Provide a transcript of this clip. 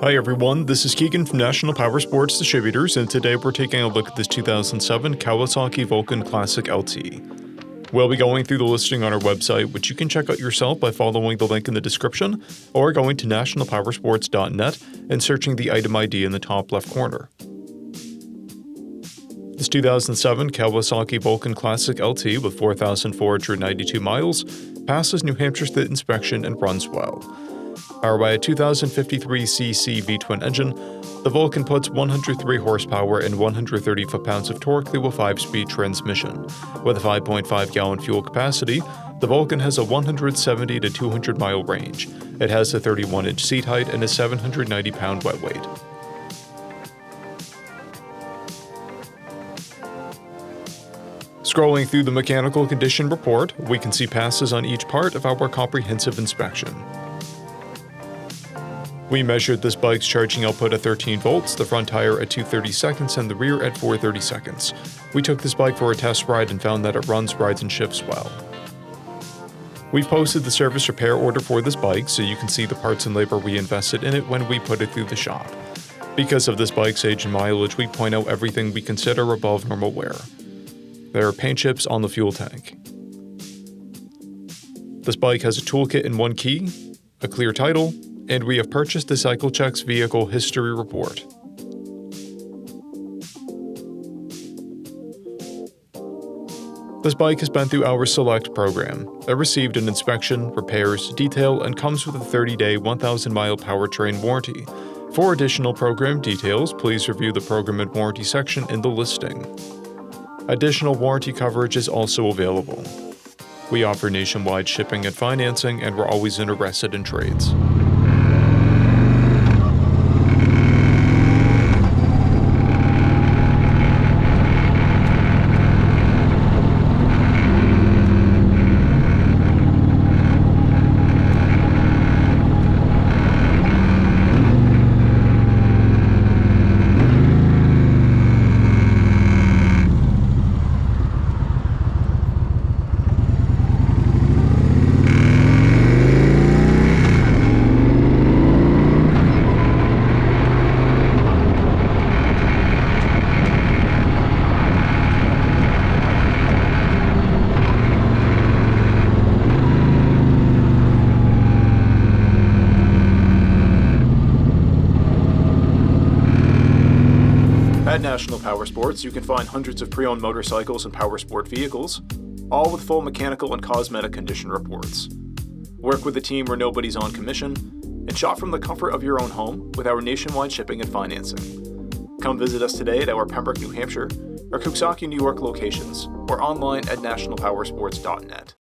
Hi everyone, this is Keegan from National Powersports Distributors, and today we're taking a look at this 2007 Kawasaki VULCAN Classic LT. We'll be going through the listing on our website, which you can check out yourself by following the link in the description, or going to nationalpowersports.net and searching the item ID in the top left corner. This 2007 Kawasaki VULCAN Classic LT with 4,492 miles passes New Hampshire State inspection and runs well. Powered by a 2053cc V-twin engine, the Vulcan puts 103 horsepower and 130 foot-pounds of torque through a 5-speed transmission. With a 5.5-gallon fuel capacity, the Vulcan has a 170 to 200-mile range. It has a 31-inch seat height and a 790-pound wet weight. Scrolling through the mechanical condition report, we can see passes on each part of our comprehensive inspection. We measured this bike's charging output at 13 volts, the front tire at 230 seconds, and the rear at 430 seconds. We took this bike for a test ride and found that it runs, rides, and shifts well. We've posted the service repair order for this bike so you can see the parts and labor we invested in it when we put it through the shop. Because of this bike's age and mileage, we point out everything we consider above normal wear. There are paint chips on the fuel tank. This bike has a toolkit and one key, a clear title, and we have purchased the CycleCheck's vehicle history report. This bike has been through our Select program. It received an inspection, repairs, detail, and comes with a 30-day, 1,000-mile powertrain warranty. For additional program details, please review the program and warranty section in the listing. Additional warranty coverage is also available. We offer nationwide shipping and financing, and we're always interested in trades. At National Powersports, you can find hundreds of pre-owned motorcycles and powersport vehicles, all with full mechanical and cosmetic condition reports. Work with a team where nobody's on commission, and shop from the comfort of your own home with our nationwide shipping and financing. Come visit us today at our Pembroke, New Hampshire, or KAWASAKI, New York locations, or online at nationalpowersports.net.